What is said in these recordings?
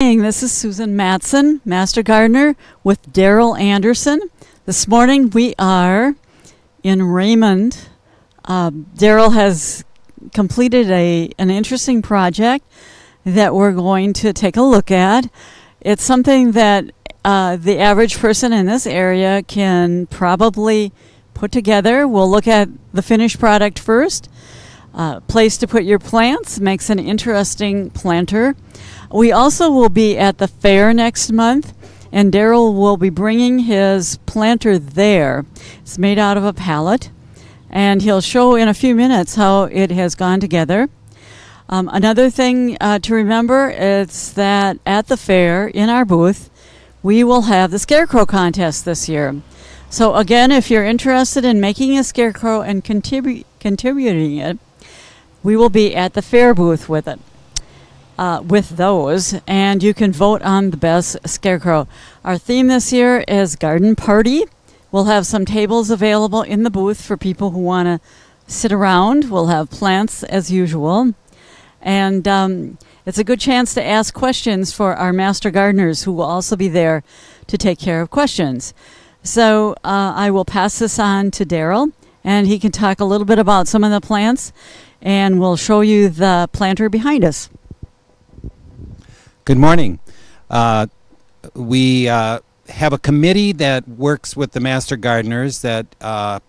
This is Susan Matson, Master Gardener with Daryl Anderson. This morning we are in Raymond. Daryl has completed an interesting project that we're going to take a look at. It's something that the average person in this area can probably put together. We'll look at the finished product first. Place to put your plants, makes an interesting planter. We also will be at the fair next month, and Daryl will be bringing his planter there. It's made out of a pallet, and he'll show in a few minutes how it has gone together. Another thing to remember is that at the fair, in our booth, we will have the Scarecrow Contest this year. So again, if you're interested in making a scarecrow and contributing it, we will be at the fair booth with it. With those, and you can vote on the best scarecrow. Our theme this year is Garden Party. We'll have some tables available in the booth for people who want to sit around. We'll have plants as usual, and it's a good chance to ask questions for our master gardeners who will also be there to take care of questions. So I will pass this on to Daryl, and he can talk a little bit about some of the plants, and we'll show you the planter behind us. Good morning. We have a committee that works with the Master Gardeners that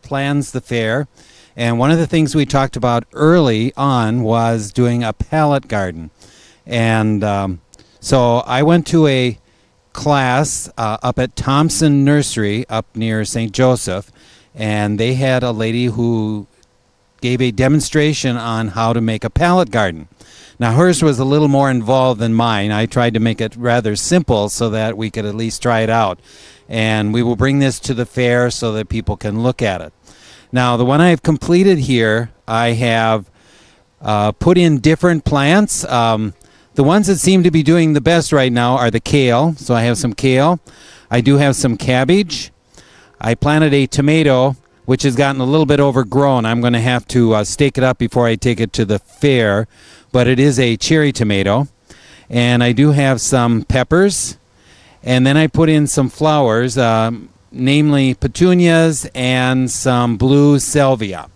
plans the fair. And one of the things we talked about early on was doing a pallet garden. And so I went to a class up at Thompson Nursery up near St. Joseph. And they had a lady who gave a demonstration on how to make a pallet garden. Now, hers was a little more involved than mine. I tried to make it rather simple so that we could at least try it out. And we will bring this to the fair so that people can look at it. Now, the one I've completed here, I have put in different plants. The ones that seem to be doing the best right now are the kale. So I have some kale. I do have some cabbage. I planted a tomato, which has gotten a little bit overgrown. I'm going to have to stake it up before I take it to the fair. But it is a cherry tomato. And I do have some peppers. And then I put in some flowers, namely petunias and some blue salvia.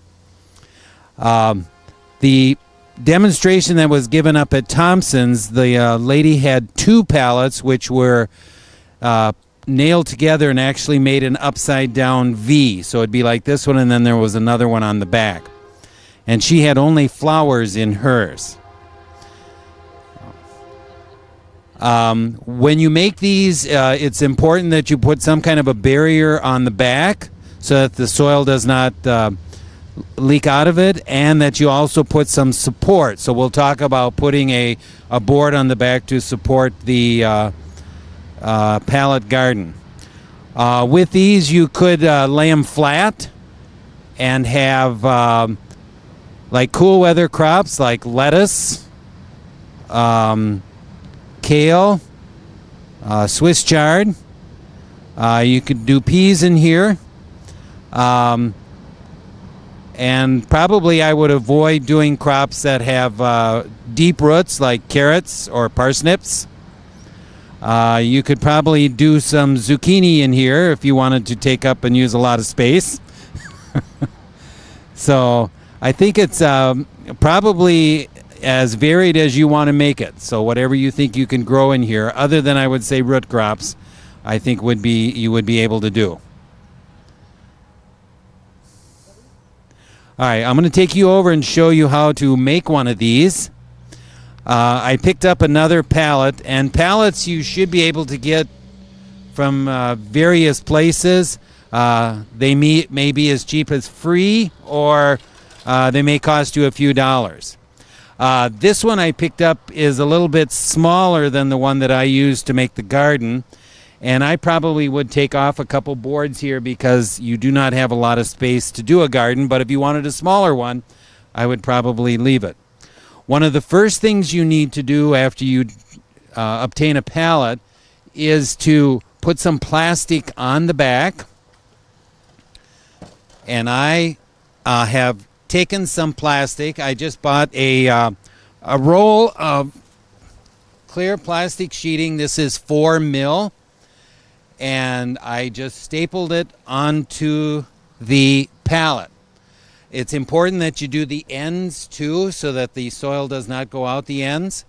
The demonstration that was given up at Thompson's, the lady had two pallets which were nailed together and actually made an upside down V. So it'd be like this one, and then there was another one on the back. And she had only flowers in hers. When you make these, it's important that you put some kind of a barrier on the back so that the soil does not leak out of it, and that you also put some support. So we'll talk about putting a board on the back to support the pallet garden. With these, you could lay them flat and have like cool weather crops like lettuce, kale, Swiss chard. You could do peas in here. And probably I would avoid doing crops that have deep roots like carrots or parsnips. You could probably do some zucchini in here if you wanted to take up and use a lot of space. So I think it's probably as varied as you want to make it. So whatever you think you can grow in here, other than I would say root crops, I think you would be able to do. All right, I'm going to take you over and show you how to make one of these. I picked up another pallet, and pallets you should be able to get from various places. They may be as cheap as free, or they may cost you a few dollars. This one I picked up is a little bit smaller than the one that I used to make the garden, and I probably would take off a couple boards here because you do not have a lot of space to do a garden, but if you wanted a smaller one, I would probably leave it. One of the first things you need to do after you obtain a pallet is to put some plastic on the back, and I have taken some plastic. I just bought a roll of clear plastic sheeting. This is 4 mil, and I just stapled it onto the pallet. It's important that you do the ends too, so that the soil does not go out the ends.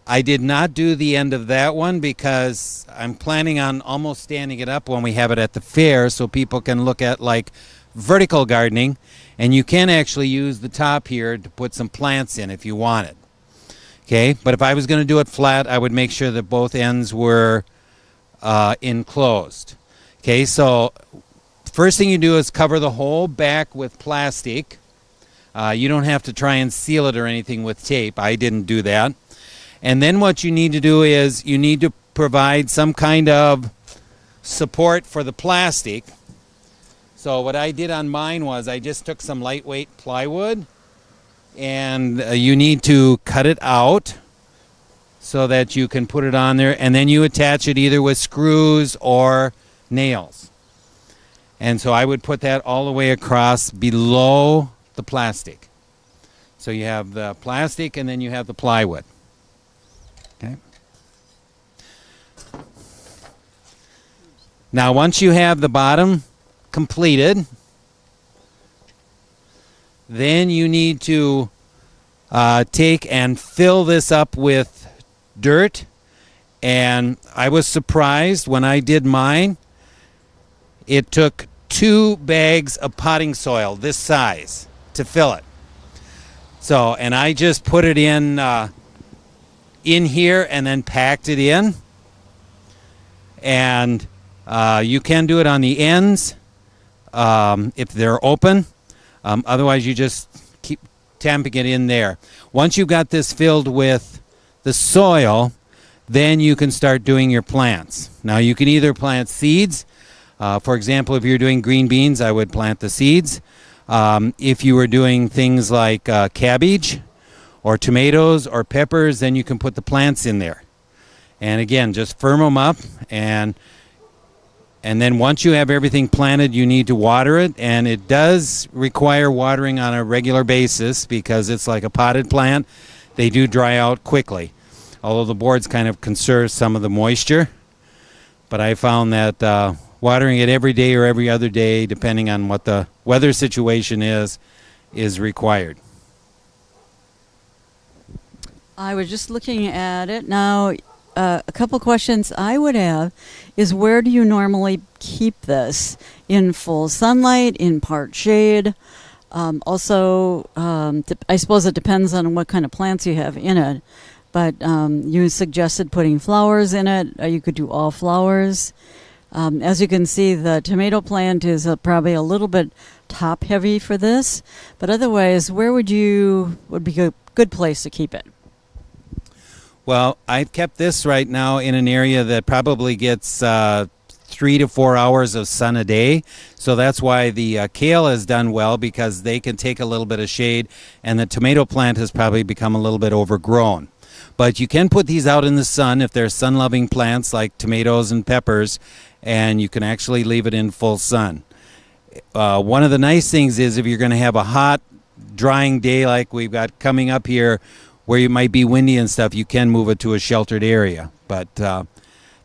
I did not do the end of that one because I'm planning on almost standing it up when we have it at the fair, so people can look at like vertical gardening, and you can actually use the top here to put some plants in if you want it. Okay, but if I was going to do it flat, I would make sure that both ends were enclosed. Okay, so first thing you do is cover the whole back with plastic. You don't have to try and seal it or anything with tape. I didn't do that. And then what you need to do is you need to provide some kind of support for the plastic. So what I did on mine was I just took some lightweight plywood, and you need to cut it out so that you can put it on there, and then you attach it either with screws or nails. And so I would put that all the way across below the plastic. So you have the plastic and then you have the plywood. Okay. Now once you have the bottom completed, then you need to take and fill this up with dirt. And I was surprised when I did mine. It took 2 bags of potting soil this size to fill it. So, and I just put it in here and then packed it in. And you can do it on the ends if they're open. Otherwise, you just keep tamping it in there. Once you've got this filled with the soil, then you can start doing your plants. Now, you can either plant seeds. For example, if you're doing green beans, I would plant the seeds. If you were doing things like cabbage or tomatoes or peppers, then you can put the plants in there. And again, just firm them up, and then once you have everything planted, you need to water it, and it does require watering on a regular basis because it's like a potted plant. They do dry out quickly, although the boards kind of conserve some of the moisture. But I found that watering it every day or every other day, depending on what the weather situation is required. I was just looking at it. Now, a couple questions I would have is, where do you normally keep this? In full sunlight, in part shade? Also, I suppose it depends on what kind of plants you have in it. But you suggested putting flowers in it. You could do all flowers. As you can see, the tomato plant is probably a little bit top heavy for this. But otherwise, where would be a good place to keep it? Well, I've kept this right now in an area that probably gets 3 to 4 hours of sun a day. So that's why the kale has done well, because they can take a little bit of shade, and the tomato plant has probably become a little bit overgrown. But you can put these out in the sun if they're sun-loving plants like tomatoes and peppers, and you can actually leave it in full sun. One of the nice things is if you're going to have a hot, drying day like we've got coming up here, where you might be windy and stuff, you can move it to a sheltered area. But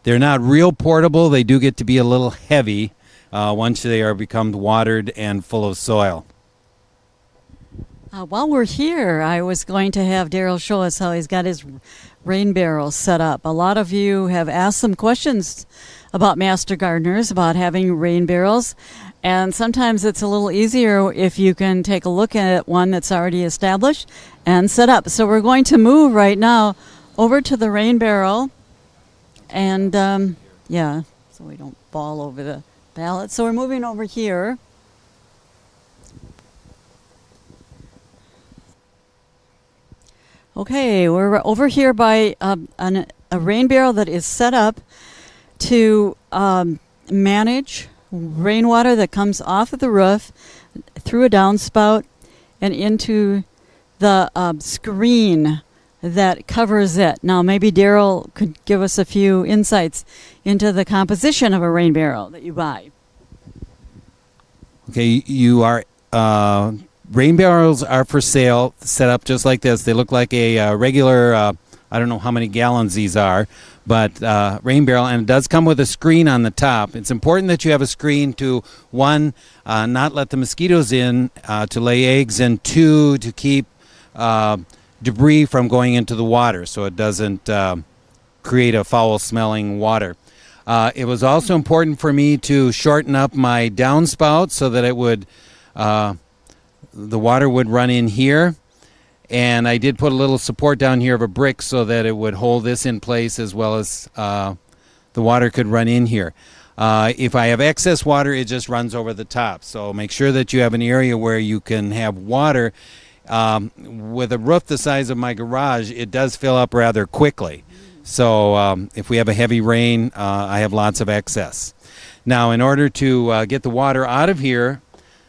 they're not real portable. They do get to be a little heavy once they are become watered and full of soil. While we're here, I was going to have Daryl show us how he's got his rain barrels set up. A lot of you have asked some questions about Master Gardeners, about having rain barrels. And sometimes it's a little easier if you can take a look at one that's already established and set up. So we're going to move right now over to the rain barrel. And, yeah, so we don't fall over the pallet. So we're moving over here. Okay, we're over here by a rain barrel that is set up to manage rainwater that comes off of the roof through a downspout and into the screen that covers it. Now, maybe Daryl could give us a few insights into the composition of a rain barrel that you buy. Okay, you are rain barrels are for sale, set up just like this. They look like a regular I don't know how many gallons these are, but rain barrel, and it does come with a screen on the top. It's important that you have a screen to, one, not let the mosquitoes in to lay eggs, and two, to keep debris from going into the water so it doesn't create a foul-smelling water. It was also important for me to shorten up my downspout so that it would, the water would run in here. And I did put a little support down here of a brick so that it would hold this in place, as well as the water could run in here. If I have excess water, it just runs over the top. So make sure that you have an area where you can have water. With a roof the size of my garage, it does fill up rather quickly. So if we have a heavy rain, I have lots of excess. Now, in order to get the water out of here,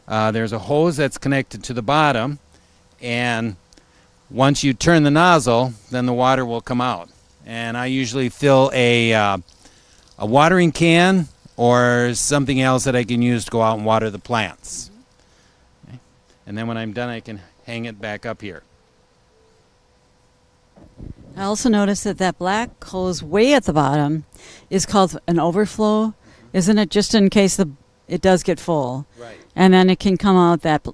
there's a hose that's connected to the bottom, and once you turn the nozzle, then the water will come out. And I usually fill a watering can or something else that I can use to go out and water the plants. Okay. And then when I'm done, I can hang it back up here. I also noticed that that black hose way at the bottom is called an overflow, isn't it? Just in case it does get full. Right. And then it can come out that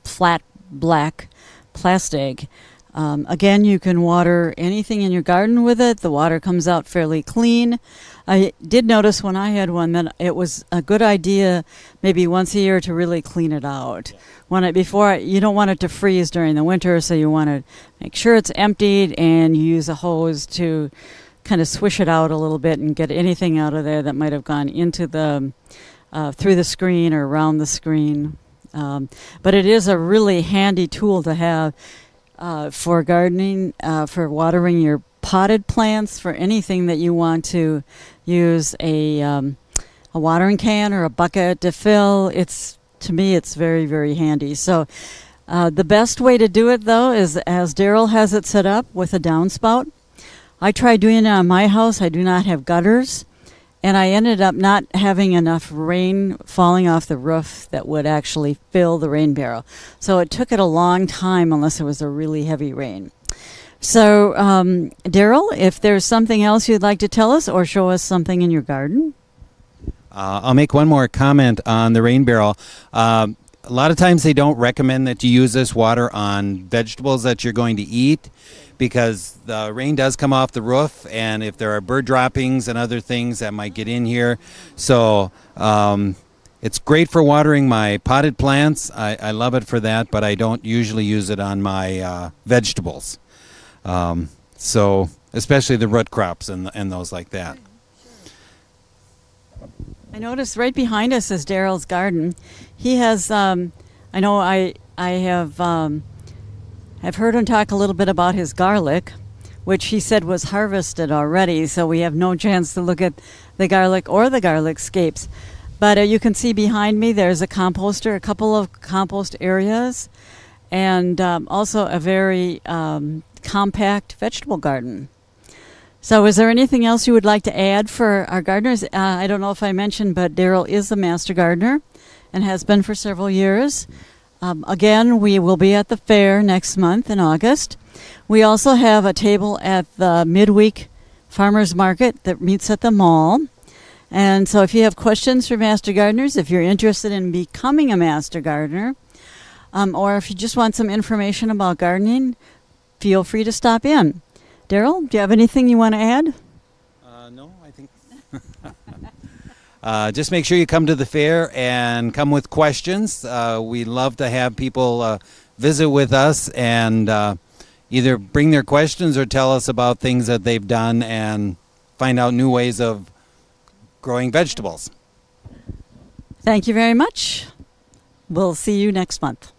flat black plastic. Again, you can water anything in your garden with it. The water comes out fairly clean. I did notice when I had one that it was a good idea maybe once a year to really clean it out. Yeah. You don't want it to freeze during the winter, so you want to make sure it's emptied, and you use a hose to kind of swish it out a little bit and get anything out of there that might have gone into the through the screen or around the screen. But it is a really handy tool to have for gardening, for watering your potted plants, for anything that you want to use a watering can or a bucket to fill. To me, it's very, very handy. So the best way to do it, though, is as Daryl has it set up with a downspout. I tried doing it on my house. I do not have gutters, and I ended up not having enough rain falling off the roof that would actually fill the rain barrel. So it took it a long time unless it was a really heavy rain. So, Daryl, if there's something else you'd like to tell us or show us something in your garden? I'll make one more comment on the rain barrel. A lot of times they don't recommend that you use this water on vegetables that you're going to eat, because the rain does come off the roof, and if there are bird droppings and other things that might get in here. So it's great for watering my potted plants. I love it for that, but I don't usually use it on my vegetables. So especially the root crops and those like that. I noticed right behind us is Daryl's garden. He has, I know I have I've heard him talk a little bit about his garlic, which he said was harvested already, so we have no chance to look at the garlic or the garlic scapes. But you can see behind me there's a composter, a couple of compost areas, and also a very compact vegetable garden. So is there anything else you would like to add for our gardeners? I don't know if I mentioned, but Daryl is the master gardener and has been for several years. Again, we will be at the fair next month in August. We also have a table at the midweek farmers market that meets at the mall. And so if you have questions for master gardeners, if you're interested in becoming a master gardener, or if you just want some information about gardening, feel free to stop in. Daryl, do you have anything you want to add? No, I think... just make sure you come to the fair and come with questions. We love to have people visit with us and either bring their questions or tell us about things that they've done and find out new ways of growing vegetables. Thank you very much. We'll see you next month.